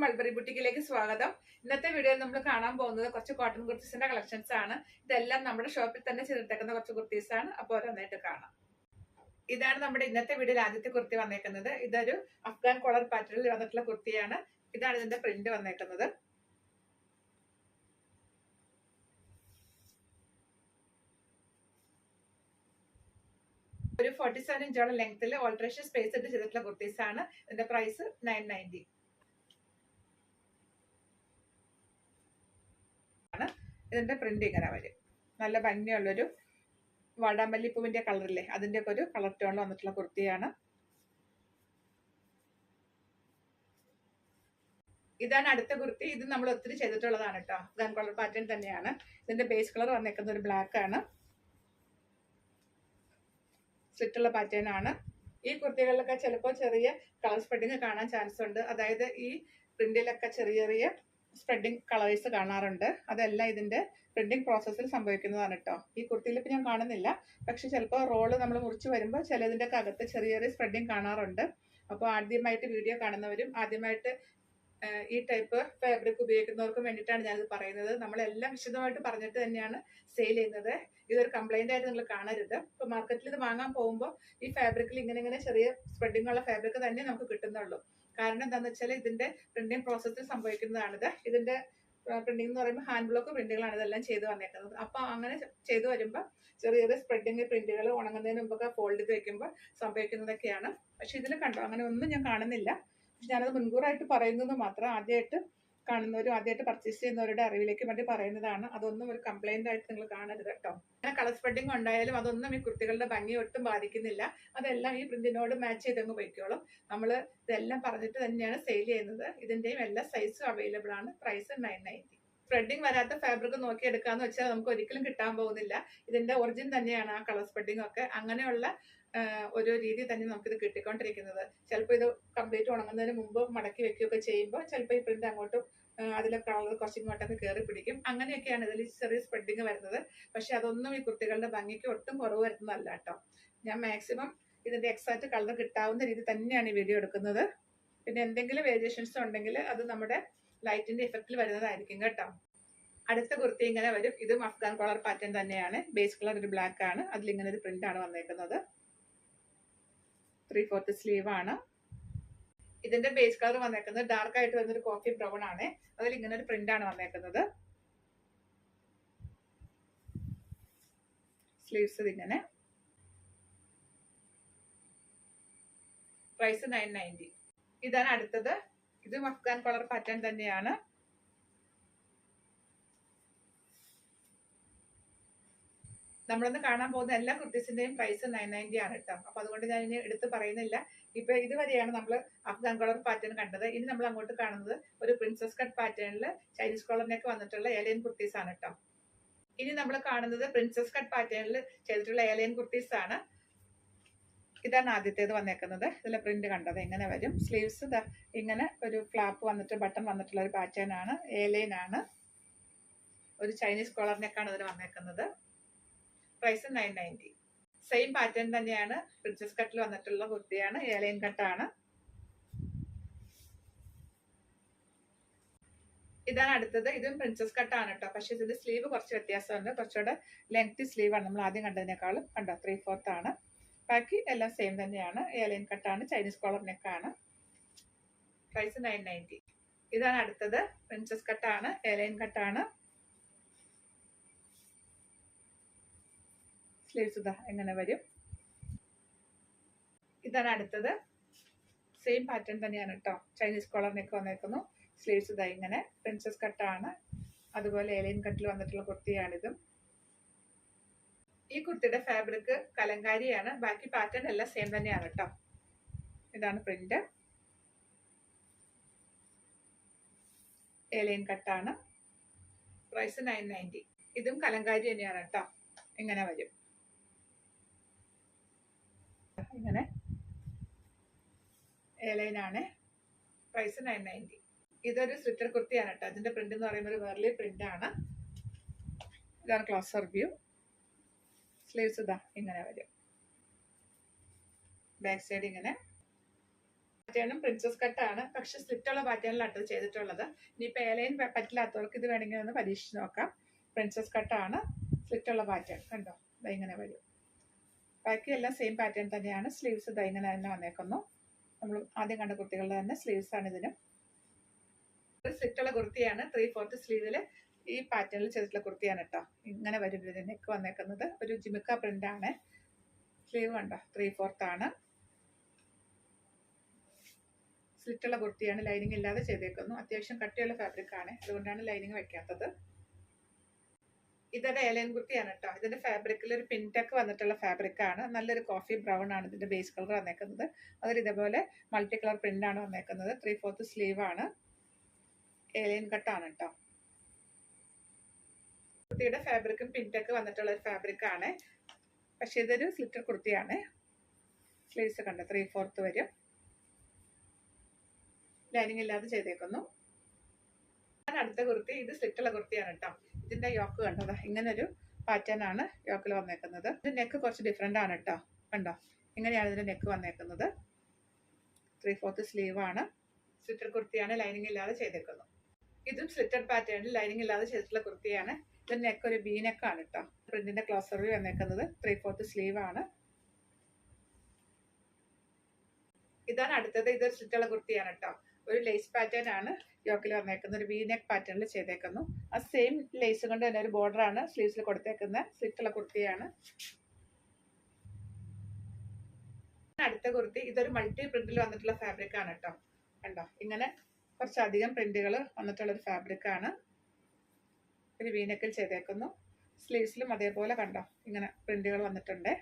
Mulberry ബുട്ടിക്കിലേക്ക് സ്വാഗതം. ഇന്നത്തെ വീഡിയോയിൽ നമ്മൾ കാണാൻ പോകുന്നത് കുറച്ച് കോട്ടൺ കുർത്തീസിന്റെ കളക്ഷൻസ് ആണ്. ഇതെല്ലാം നമ്മുടെ ഷോപ്പിൽ തന്നെ ചെയ്തിട്ടേക്കുന്ന കുറച്ച് കുർത്തീസ് ആണ്. അപ്പോൾ ഓരോന്നായിട്ട് കാണാം. ഇതാണ് നമ്മുടെ ഇന്നത്തെ വീഡിയോയിൽ ആദ്യത്തെ കുർത്തി വന്നേക്കുന്നത്. ഇതൊരു അഫ്ഗാൻ കോളർ പാറ്റേണിൽ വന്നിട്ടുള്ള കുർത്തിയാണ്. ഇതാണ് ഇതിന്റെ പ്രിന്റ് വന്നേക്കുന്നത്. ഒരു 47 ഇഞ്ചോളം ലെങ്ത്തിൽ ഓൾട്രേഷൻ സ്പേസ് ഇട്ട് ചെയ്തിട്ടുള്ള കുർത്തീസ് ആണ്. ഇതിന്റെ പ്രൈസ് 990. ഇതിന്റെ പ്രിന്റ് ഇങ്ങനെ വരും. നല്ല ഭംഗിയുള്ളൊരു വാടാമല്ലിപ്പൂവിന്റെ കളറില്ലേ, അതിന്റെ ഒക്കെ ഒരു കളർ ടോണിൽ വന്നിട്ടുള്ള കുർത്തിയാണ്. ഇതാണ് അടുത്ത കുർത്തി. ഇത് നമ്മൾ ഒത്തിരി ചെയ്തിട്ടുള്ളതാണ് കേട്ടോ. അഫ്ഗാൻ കളർ പാറ്റേൺ തന്നെയാണ്. ഇതിന്റെ ബേസ് കളർ വന്നേക്കുന്ന ഒരു ബ്ലാക്ക് ആണ്. സ്ലിറ്റുള്ള പാറ്റേൺ ആണ്. ഈ കുർത്തികളിലൊക്കെ ചിലപ്പോൾ ചെറിയ കളർ സ്പ്രെഡിങ് കാണാൻ ചാൻസ് ഉണ്ട്. അതായത് ഈ പ്രിന്റിലൊക്കെ ചെറിയ ചെറിയ സ്പ്രെഡിങ് കളേഴ്സ് കാണാറുണ്ട്. അതെല്ലാം ഇതിന്റെ പ്രിന്റിംഗ് പ്രോസസ്സിൽ സംഭവിക്കുന്നതാണ് കേട്ടോ. ഈ കുർത്തിയിൽ ഇപ്പം ഞാൻ കാണുന്നില്ല, പക്ഷെ ചിലപ്പോൾ റോള് നമ്മൾ മുറിച്ച് വരുമ്പോൾ ചിലതിൻ്റെ അകത്ത് ചെറിയ ചെറിയ സ്പ്രെഡിങ് കാണാറുണ്ട്. അപ്പോൾ ആദ്യമായിട്ട് വീഡിയോ കാണുന്നവരും ആദ്യമായിട്ട് ഈ ടൈപ്പ് ഫാബ്രിക് ഉപയോഗിക്കുന്നവർക്കും വേണ്ടിയിട്ടാണ് ഞാനിത് പറയുന്നത്. നമ്മളെല്ലാം വിശദമായിട്ട് പറഞ്ഞിട്ട് തന്നെയാണ് സെയിൽ ചെയ്യുന്നത്. ഇതൊരു കംപ്ലൈന്റ് ആയിട്ട് നിങ്ങൾ കാണരുത്. ഇപ്പോൾ മാർക്കറ്റിൽ ഇത് വാങ്ങാൻ പോകുമ്പോൾ ഈ ഫാബ്രിക്കിൽ ഇങ്ങനെ ചെറിയ സ്പ്രെഡിങ് ഉള്ള ഫാബ്രിക് തന്നെ നമുക്ക് കിട്ടുന്നുള്ളൂ. കാരണം എന്താണെന്ന് വെച്ചാൽ ഇതിന്റെ പ്രിന്റിംഗ് പ്രോസസ്സിൽ സംഭവിക്കുന്നതാണിത്. ഇതിന്റെ പ്രിന്റിംഗ് എന്ന് പറയുമ്പോൾ ഹാൻഡ് ബ്ലോക്ക് പ്രിന്റുകളാണ് ഇതെല്ലാം ചെയ്ത് വന്നേക്കുന്നത്. അപ്പൊ അങ്ങനെ ചെയ്തു വരുമ്പോൾ ചെറിയ ചെറിയ സ്പ്രെഡിങ് പ്രിന്റുകൾ ഉണങ്ങുന്നതിന് മുമ്പൊക്കെ ഫോൾഡ് ചെയ്ത് വെക്കുമ്പോൾ സംഭവിക്കുന്നതൊക്കെയാണ്. പക്ഷെ ഇതിൽ കണ്ടോ, അങ്ങനെ ഒന്നും ഞാൻ കാണുന്നില്ല. പക്ഷെ ഞാനത് മുൻകൂറായിട്ട് പറയുന്നത് മാത്രം. ആദ്യമായിട്ട് കാണുന്നവരും ആദ്യമായിട്ട് പർച്ചേസ് ചെയ്യുന്നവരുടെ അറിവിലേക്ക് വേണ്ടി പറയുന്നതാണ്. അതൊന്നും ഒരു കംപ്ലൈന്റ് ആയിട്ട് നിങ്ങൾ കാണരുത് കേട്ടോ. അങ്ങനെ കളർ സ്പ്രെഡിങ് ഉണ്ടായാലും അതൊന്നും ഈ കുർത്തികളുടെ ഭംഗി ഒട്ടും ബാധിക്കുന്നില്ല. അതെല്ലാം ഈ പ്രിന്റിനോട് മാച്ച് ചെയ്തങ്ങ് പോയിക്കോളും. നമ്മൾ ഇതെല്ലാം പറഞ്ഞിട്ട് തന്നെയാണ് സെയിൽ ചെയ്യുന്നത്. ഇതിന്റെയും എല്ലാ സൈസും അവൈലബിൾ ആണ്. പ്രൈസ് 990. സ്പ്രെഡിങ് വരാത്ത ഫാബ്രിക് നോക്കിയെടുക്കാന്ന് വെച്ചാൽ നമുക്ക് ഒരിക്കലും കിട്ടാൻ പോകുന്നില്ല. ഇതിന്റെ ഒറിജിൻ തന്നെയാണ് ആ കളർ സ്പ്രെഡിങ് ഒക്കെ. അങ്ങനെയുള്ള ഒരു രീതി തന്നെ നമുക്കിത് കിട്ടിക്കൊണ്ടിരിക്കുന്നത്. ചിലപ്പോൾ ഇത് കംപ്ലീറ്റ് ഉണങ്ങുന്നതിന് മുമ്പ് മടക്കി വെക്കുകയൊക്കെ ചെയ്യുമ്പോൾ ചിലപ്പോൾ ഈ പ്രിന്റ് അങ്ങോട്ടും അതിലെ കളർ കുറച്ചിങ്ങോട്ടൊക്കെ കയറി പിടിക്കും. അങ്ങനെയൊക്കെയാണ് ഇതിൽ ചെറിയ സ്പ്രെഡിങ് വരുന്നത്. പക്ഷെ അതൊന്നും ഈ കുർത്തികളുടെ ഭംഗിക്ക് ഒട്ടും കുറവ് വരുന്നതല്ല കേട്ടോ. ഞാൻ മാക്സിമം ഇതിന്റെ എക്സാക്ട് കളർ കിട്ടാവുന്ന രീതി തന്നെയാണ് ഈ വീഡിയോ എടുക്കുന്നത്. പിന്നെ എന്തെങ്കിലും വേരിയേഷൻസ് ഉണ്ടെങ്കിൽ അത് നമ്മുടെ ലൈറ്റിന്റെ ഇഫക്റ്റിൽ വരുന്നതായിരിക്കും കേട്ടോ. അടുത്ത കുർത്തി ഇങ്ങനെ വരും. ഇതും അഫ്ഗാൻ കോളർ പാറ്റേൺ തന്നെയാണ്. ബേസ് കളർ ഒരു ബ്ലാക്ക് ആണ്. അതിലിങ്ങനെ ഒരു പ്രിന്റ് ആണ് വന്നേക്കുന്നത്. 3/4 സ്ലീവ് ആണ്. ഇതിന്റെ ബേസ് കളർ വന്നേക്കുന്നത് ഡാർക്ക് ആയിട്ട് വരുന്നൊരു കോഫി ബ്രൗൺ ആണ്. അതിൽ ഇങ്ങനെ ഒരു പ്രിന്റ് ആണ് വന്നേക്കുന്നത്. സ്ലീവ്സ് ഇങ്ങനെ. പ്രൈസ് 990. ഇതാണ് അടുത്തത്. ഇതും അഫ്ഗാൻ കളർ പാറ്റേൺ തന്നെയാണ്. നമ്മളൊന്ന് കാണാൻ പോകുന്ന എല്ലാ കുർത്തീസിന്റെയും പ്രൈസ് 990 ആണ് കേട്ടോ. അപ്പൊ അതുകൊണ്ട് ഞാൻ ഇനി എടുത്ത് പറയുന്നില്ല. ഇപ്പൊ ഇതുവരെയാണ് നമ്മൾ അഫ്ഗാൻ കോളർ പാറ്റേൺ കണ്ടത്. ഇനി നമ്മൾ അങ്ങോട്ട് കാണുന്നത് ഒരു പ്രിൻസസ് കട്ട് പാറ്റേണിൽ ചൈനീസ് കോളറിനൊക്കെ വന്നിട്ടുള്ള ഏലിയൻ കുർത്തീസ് ആണ് കേട്ടോ. ഇനി നമ്മൾ കാണുന്നത് പ്രിൻസസ് കട്ട് പാറ്റേണിൽ ചെയ്തിട്ടുള്ള ഏലിയൻ കുർത്തീസ് ആണ്. ഇതാണ് ആദ്യത്തേത് വന്നേക്കുന്നത്. ഇതിലെ പ്രിന്റ് കണ്ടത് എങ്ങനെ വരും. സ്ലീവ്സ് ഇങ്ങനെ ഒരു ഫ്ലാപ്പ് വന്നിട്ട് ബട്ടൺ വന്നിട്ടുള്ള ഒരു പാറ്റേൺ ആണ്. ഏലിയൻ ആണ്. ഒരു ചൈനീസ് കോളറിനൊക്കെയാണ് ഇതിന് വന്നേക്കുന്നത്. പ്രൈസ് 990. സെയിം പാറ്റേൺ തന്നെയാണ്. പ്രിൻസസ് കട്ടിൽ വന്നിട്ടുള്ള കുർത്തിയാണ്. ഏലൈൻ കട്ടാണ്. ഇതാണ് അടുത്തത്. ഇതും പ്രിൻസസ് കട്ടാണ് കേട്ടോ. പക്ഷെ ഇതിന്റെ സ്ലീവ് കുറച്ച് വ്യത്യാസമുണ്ട്. കുറച്ചുകൂടെ ലെങ്ത് സ്ലീവ് ആണ്. നമ്മൾ ആദ്യം കണ്ടതിനേക്കാളും കണ്ടോ 3/4 ആണ്. ബാക്കി എല്ലാം സെയിം തന്നെയാണ്. ഏലൈൻ കട്ടാണ്. ചൈനീസ് കോളർ നെക്കാണ്. പ്രൈസ് 990. ഇതാണ് അടുത്തത്. പ്രിൻസസ് കട്ടാണ്. ഏലൈൻ കട്ടാണ്. സ്ലീവ്സ് ഇതാ എങ്ങനെ വരും. ഇതാണ് അടുത്തത്. സെയിം പാറ്റേൺ തന്നെയാണ് കേട്ടോ. ചൈനീസ് കോളറിനൊക്കെ വന്നേക്കുന്നു. സ്ലീവ്സ് ഇതാ ഇങ്ങനെ. പ്രിൻസസ് കട്ടാണ്. അതുപോലെ ഏലിയൻ കട്ടിൽ വന്നിട്ടുള്ള കുർത്തിയാണിതും. ഈ കുർത്തിയുടെ ഫാബ്രിക് കലങ്കാരിയാണ്. ബാക്കി പാറ്റേൺ എല്ലാം സെയിം തന്നെയാണ് കേട്ടോ. ഇതാണ് പ്രിന്റ്. ഏലിയൻ കട്ടാണ്. പ്രൈസ് 990. ഇതും കലങ്കാരി തന്നെയാണ് കേട്ടോ. ഇങ്ങനെ വരും. ഇങ്ങനെ എയർലൈൻ ആണ്. പ്രൈസ് 990. ഇതൊരു സ്ലിറ്റർ കുർത്തിയാണ് കേട്ടോ. അതിന്റെ പ്രിന്റ് എന്ന് പറയുമ്പോൾ ഒരു വെർലി പ്രിന്റ് ആണ്. ഇതാണ് ക്ലോസർ വ്യൂ. സ്ലീവ്സ് ഇതാ ഇങ്ങനെ വരും. ബാക്ക് സൈഡ് ഇങ്ങനെ. പാറ്റേണും പ്രിൻസസ് കട്ടാണ്, പക്ഷെ സ്ലിറ്റുള്ള പാറ്റേണിലാണ് അത് ചെയ്തിട്ടുള്ളത്. ഇനിയിപ്പോൾ എയർലൈൻ പറ്റില്ലാത്തവർക്ക് ഇത് വേണമെങ്കിൽ ഒന്ന് പരീക്ഷിച്ച് നോക്കാം. പ്രിൻസസ് കട്ടാണ്, സ്ലിറ്റുള്ള പാറ്റേൺ കണ്ടോ, ഇങ്ങനെ വരും. ബാക്കിയെല്ലാം സെയിം പാറ്റേൺ തന്നെയാണ്. സ്ലീവ്സ് ഇങ്ങനെ തന്നെ വന്നേക്കുന്നു. നമ്മൾ ആദ്യം കണ്ട കുർത്തികളുടെ തന്നെ സ്ലീവ്സ് ആണ് ഇതിനും. ഒരു സ്ലിറ്റുള്ള കുർത്തിയാണ്. 3/4 സ്ലീവില് ഈ പാറ്റേണിൽ ചെയ്തിട്ടുള്ള കുർത്തിയാണ് കേട്ടോ. ഇങ്ങനെ വരും ഇതിന് നെക്ക് വന്നേക്കുന്നത്. ഒരു ജിമിക്ക പ്രിന്റ് ആണ്. സ്ലീവ് കണ്ടോ 3/4 ആണ്. സ്ലിറ്റുള്ള കുർത്തിയാണ്. ലൈനിങ് ഇല്ലാതെ ചെയ്തേക്കുന്നു. അത്യാവശ്യം കട്ടിയുള്ള ഫാബ്രിക് ആണ്, അതുകൊണ്ടാണ് ലൈനിങ് വെക്കാത്തത്. ഇതൊരു എയർലൈൻ കുർത്തിയാണ് കേട്ടോ. ഇതിന്റെ ഫാബ്രിക്കിൽ ഒരു പിൻടെക്ക് വന്നിട്ടുള്ള ഫാബ്രിക് ആണ്. നല്ലൊരു കോഫി ബ്രൗൺ ആണ് ഇതിന്റെ ബേസ് കളർ വന്നേക്കുന്നത്. അതിൽ ഇതേപോലെ മൾട്ടി കളർ പ്രിന്റ് ആണ് വന്നേക്കുന്നത്. 3/4 സ്ലീവ് ആണ്. എയർലൈൻ കട്ടാണ് കേട്ടോ. കുർത്തിയുടെ ഫാബ്രിക്കും പിൻടെക്ക് വന്നിട്ടുള്ള ഒരു ഫാബ്രിക് ആണ്. പക്ഷെ ഇതൊരു സ്ലിറ്റർ കുർത്തിയാണ്. സ്ലീവ്സ് കണ്ട 3/4 വരും. ലൈനിങ് ഇല്ലാതെ ചെയ്തേക്കുന്നു. അടുത്ത കുർത്തി ഇത് സ്ലിറ്റുള്ള കുർത്തിയാണ് കേട്ടോ. ഇതിന്റെ യോക്ക് കണ്ടോ, ഇങ്ങനെ ഒരു പാറ്റേൺ ആണ് യോക്കിൽ വന്നേക്കുന്നത്. ഇത് നെക്ക് കുറച്ച് ഡിഫറെന്റ് ആണ് കേട്ടോ. കണ്ടോ, ഇങ്ങനെയാണ് ഇതിന്റെ നെക്ക് വന്നേക്കുന്നത്. 3/4 സ്ലീവ് ആണ്. സ്ലിറ്റർ കുർത്തിയാണ്, ലൈനിങ് ഇല്ലാതെ ചെയ്തേക്കുന്നു. ഇതും സ്ലിറ്റഡ് പാറ്റേണിൽ ലൈനിങ് ഇല്ലാതെ ചെയ്തിട്ടുള്ള കുർത്തിയാണ്. ഇത് നെക്ക് ഒരു ബി നെക്കാണ് കേട്ടോ. പ്രിന്റിന്റെ ക്ലോസർ വ്യൂ വന്നേക്കുന്നത്. 3/4 സ്ലീവ് ആണ്. ഇതാണ് അടുത്തത്. ഇതൊരു സ്ലിറ്റുള്ള കുർത്തിയാണ് കേട്ടോ. ഒരു ലേസ് പാറ്റേൺ ആണ് യോക്കിൽ വന്നേക്കുന്നത്. ഒരു വി നെക്ക് പാറ്റേണിൽ ചെയ്തേക്കുന്നു. ആ സെയിം ലേസ് കൊണ്ട് തന്നെ ഒരു ബോർഡർ ആണ് സ്ലീവ്സിൽ കൊടുത്തേക്കുന്ന സ്ലിറ്റുള്ള കുർത്തിയാണ്. അടുത്ത കുർത്തി ഇതൊരു മൾട്ടി പ്രിന്റിൽ വന്നിട്ടുള്ള ഫാബ്രിക് ആണ് കേട്ടോ. കണ്ടോ, ഇങ്ങനെ കുറച്ചധികം പ്രിന്റുകൾ വന്നിട്ടുള്ള ഒരു ഫാബ്രിക് ആണ്. ഒരു വി നെക്കിൽ ചെയ്തേക്കുന്നു. സ്ലീവ്സിലും അതേപോലെ കണ്ടോ ഇങ്ങനെ പ്രിന്റുകൾ വന്നിട്ടുണ്ട്.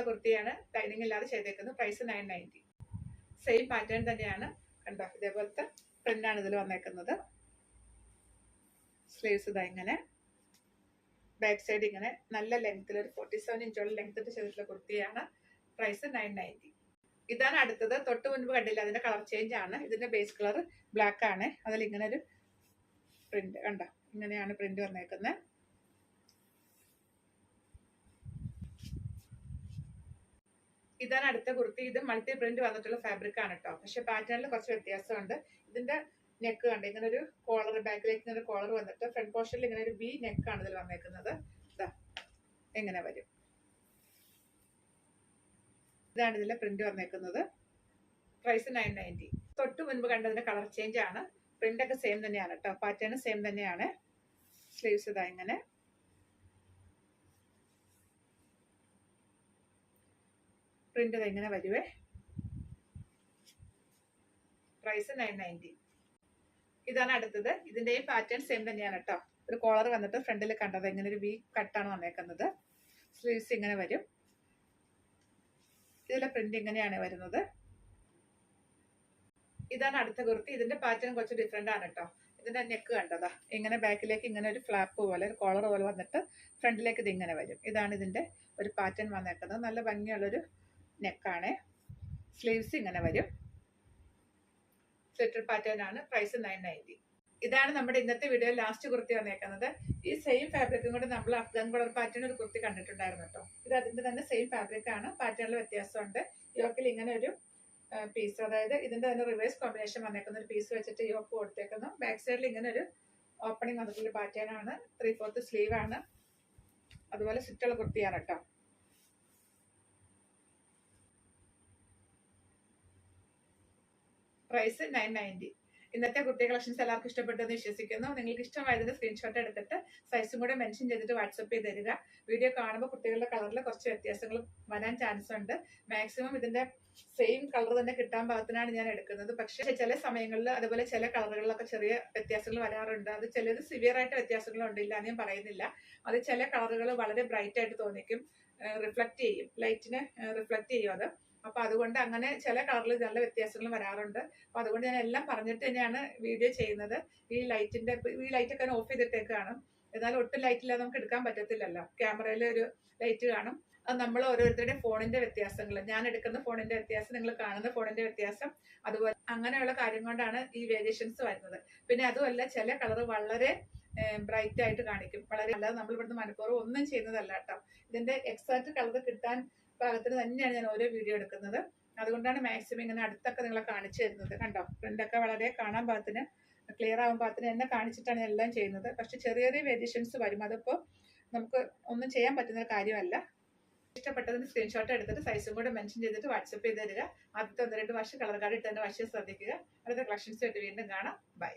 കുർത്തിയാണ്, ലൈനിങ് ഇല്ലാതെ ചെയ്തേക്കുന്നു. പ്രൈസ് 990. സെയിം പാറ്റേൺ തന്നെയാണ് കണ്ടോ. ഇതേപോലത്തെ പ്രിന്റ് ആണ് ഇതിൽ വന്നേക്കുന്നത്. സ്ലീവ്സ് ഇങ്ങനെ, ബാക്ക് സൈഡ് ഇങ്ങനെ നല്ല ലെങ്ത്തിൽ ഒരു 47 ഇഞ്ചോളം ലെങ്ത്തിൽ ചെയ്തിട്ടുള്ള കുർത്തിയാണ്. പ്രൈസ് 990. ഇതാണ് അടുത്തത്. തൊട്ട് മുൻപ് കണ്ടില്ല, അതിന്റെ കളർ ചേഞ്ച് ആണ്. ഇതിന്റെ ബേസ് കളർ ബ്ലാക്ക് ആണ്. അതിൽ ഇങ്ങനെ ഒരു പ്രിന്റ് കണ്ടോ, ഇങ്ങനെയാണ് പ്രിന്റ് വന്നേക്കുന്നത്. ഇതാണ് അടുത്ത കുർത്തി. ഇത് മൾട്ടി പ്രിന്റ് വന്നിട്ടുള്ള ഫാബ്രിക് ആണ് കേട്ടോ. പക്ഷെ പാറ്റേണിൽ കുറച്ച് വ്യത്യാസമുണ്ട്. ഇതിന്റെ നെക്ക് കണ്ട് ഇങ്ങനെ ഒരു കോളർ, ബാക്കിലേക്ക് ഇങ്ങനെ ഒരു കോളർ വന്നിട്ട് ഫ്രണ്ട് പോർഷനിൽ ഇങ്ങനെ ഒരു ബി നെക്കാണ് ഇതിൽ വന്നേക്കുന്നത്. ഇതാ എങ്ങനെ വരും. ഇതാണ് ഇതിലെ പ്രിന്റ് വന്നേക്കുന്നത്. പ്രൈസ് 990. തൊട്ട് മുൻപ് കണ്ടതിന്റെ കളർ ചേഞ്ച് ആണ്. പ്രിന്റ് ഒക്കെ സെയിം തന്നെയാണ് കേട്ടോ. പാറ്റേൺ സെയിം തന്നെയാണ്. സ്ലീവ്സ് ഇതാ ഇങ്ങനെ, പ്രിന്റ് ഇങ്ങനെ വരുവേ. പ്രൈസ് 990. ഇതാണ് അടുത്തത്. ഇതിന്റെയും പാറ്റേൺ സെയിം തന്നെയാണ് കേട്ടോ. ഒരു കോളർ വന്നിട്ട് ഫ്രണ്ടിൽ കണ്ടത് ഇങ്ങനെ ഒരു വി കട്ടാണ് വന്നേക്കുന്നത്. സ്ലീവ്സ് ഇങ്ങനെ വരും. ഇതിലെ പ്രിന്റ് ഇങ്ങനെയാണ് വരുന്നത്. ഇതാണ് അടുത്ത കുർത്തി. ഇതിന്റെ പാറ്റേൺ കുറച്ച് ഡിഫറെന്റ് ആണ് കേട്ടോ. ഇതിന്റെ നെക്ക് കണ്ടതാ ഇങ്ങനെ ബാക്കിലേക്ക് ഇങ്ങനെ ഒരു ഫ്ലാപ്പ് പോലെ, ഒരു കോളർ പോലെ വന്നിട്ട് ഫ്രണ്ടിലേക്ക് ഇത് ഇങ്ങനെ വരും. ഇതാണ് ഇതിന്റെ ഒരു പാറ്റേൺ വന്നേക്കുന്നത്. നല്ല ഭംഗിയുള്ളൊരു നെക്കാണ്. സ്ലീവ്സ് ഇങ്ങനെ വരും. സ്ലിറ്റഡ് പാറ്റേൺ ആണ്. പ്രൈസ് 990. ഇതാണ് നമ്മുടെ ഇന്നത്തെ വീഡിയോ ലാസ്റ്റ് കുർത്തി വന്നേക്കുന്നത്. ഈ സെയിം ഫാബ്രിക്കും കൂടെ നമ്മൾ അഫ്ഗാൻ കളർ പാറ്റേൺ ഒരു കുർത്തി കണ്ടിട്ടുണ്ടായിരുന്നു കേട്ടോ. ഇത് അതിന്റെ തന്നെ സെയിം ഫാബ്രിക് ആണ്. പാറ്റേണിൽ വ്യത്യാസമുണ്ട്. യോക്കിൽ ഇങ്ങനെ ഒരു പീസ്, അതായത് ഇതിന്റെ തന്നെ റിവേഴ്സ് കോമ്പിനേഷൻ വന്നേക്കുന്ന ഒരു പീസ് വെച്ചിട്ട് യോക്ക് കൊടുത്തേക്കുന്നു. ബാക്ക് സൈഡിൽ ഇങ്ങനെ ഒരു ഓപ്പണിംഗ് വന്നിട്ടുള്ള പാറ്റേൺ ആണ്. 3/4 സ്ലീവ് ആണ്. അതുപോലെ സ്ലിറ്റുള്ള കുർത്തിയാണ് കേട്ടോ. പ്രൈസ് 990. ഇന്നത്തെ കുർത്തി കളക്ഷൻസ് എല്ലാവർക്കും ഇഷ്ടപ്പെട്ടെന്ന് വിശ്വസിക്കുന്നു. നിങ്ങൾക്ക് ഇഷ്ടമായതിന്റെ സ്ക്രീൻഷോട്ട് എടുത്തിട്ട് സൈസും കൂടെ മെൻഷൻ ചെയ്തിട്ട് വാട്സപ്പ് ചെയ്ത് തരിക. വീഡിയോ കാണുമ്പോൾ കുട്ടികളുടെ കളറിൽ കുറച്ച് വ്യത്യാസങ്ങൾ വരാൻ ചാൻസ് ഉണ്ട്. മാക്സിമം ഇതിന്റെ സെയിം കളർ തന്നെ കിട്ടാൻ പാകത്തിനാണ് ഞാൻ എടുക്കുന്നത്. പക്ഷേ ചില സമയങ്ങളിൽ അതുപോലെ ചില കളറുകളിലൊക്കെ ചെറിയ വ്യത്യാസങ്ങൾ വരാറുണ്ട്. അത് ചിലത് സിവിയർ ആയിട്ട് വ്യത്യാസങ്ങളുണ്ട്, ഇല്ല ഞാൻ പറയുന്നില്ല. അത് ചില കളറുകൾ വളരെ ബ്രൈറ്റ് ആയിട്ട് തോന്നിക്കും, റിഫ്ലക്ട് ചെയ്യും, ലൈറ്റിനെ റിഫ്ലക്ട് ചെയ്യും അത്. അപ്പൊ അതുകൊണ്ട് അങ്ങനെ ചില കളറിൽ നല്ല വ്യത്യാസങ്ങൾ വരാറുണ്ട്. അപ്പൊ അതുകൊണ്ട് ഞാൻ എല്ലാം പറഞ്ഞിട്ട് തന്നെയാണ് വീഡിയോ ചെയ്യുന്നത്. ഈ ലൈറ്റ് ഒക്കെ ഓഫ് ചെയ്തിട്ടേക്ക് കാണും. എന്നാലും ഒട്ടും ലൈറ്റില്ലാതെ നമുക്ക് എടുക്കാൻ പറ്റത്തില്ലല്ലോ. ക്യാമറയിൽ ഒരു ലൈറ്റ് കാണും. അത് നമ്മൾ ഓരോരുത്തരുടെയും ഫോണിന്റെ വ്യത്യാസങ്ങൾ, ഞാൻ എടുക്കുന്ന ഫോണിന്റെ വ്യത്യാസം, നിങ്ങൾ കാണുന്ന ഫോണിന്റെ വ്യത്യാസം, അതുപോലെ അങ്ങനെയുള്ള കാര്യം കൊണ്ടാണ് ഈ വേരിയേഷൻസ് വരുന്നത്. പിന്നെ അതുമല്ല ചില കളർ വളരെ ബ്രൈറ്റ് ആയിട്ട് കാണിക്കും. വളരെ അല്ലാതെ നമ്മൾ ഇവിടുന്ന് മനഃപൂർവ്വം ഒന്നും ചെയ്യുന്നതല്ല കേട്ടോ. ഇതിന്റെ എക്സാക്ട് കളർ കിട്ടാൻ പാകത്തിന് തന്നെയാണ് ഞാൻ ഓരോ വീഡിയോ എടുക്കുന്നത്. അതുകൊണ്ടാണ് മാക്സിമം ഇങ്ങനെ അടുത്തൊക്കെ നിങ്ങളെ കാണിച്ചു തരുന്നത്. കണ്ടോ, ഫ്രണ്ടൊക്കെ വളരെ കാണാൻ പാകത്തിന് ക്ലിയർ ആവാൻ പാകത്തിന് എന്നെ കാണിച്ചിട്ടാണ് എല്ലാം ചെയ്യുന്നത്. പക്ഷെ ചെറിയ ചെറിയ വേരിയേഷൻസ് വരും. അതിപ്പോൾ നമുക്ക് ഒന്നും ചെയ്യാൻ പറ്റുന്ന കാര്യമല്ല. ഇഷ്ടപ്പെട്ടതിന് സ്ക്രീൻഷോട്ട് എടുത്തിട്ട് സൈസും കൂടെ മെൻഷൻ ചെയ്തിട്ട് വാട്സപ്പ് ചെയ്ത് തരിക. ആദ്യത്തെ 1-2 വർഷം കളർ കാർഡ് ഇട്ട് തന്നെ വാശിയെ ശ്രദ്ധിക്കുക. അടുത്ത കളക്ഷൻസ് ആയിട്ട് വീണ്ടും കാണാം. ബൈ.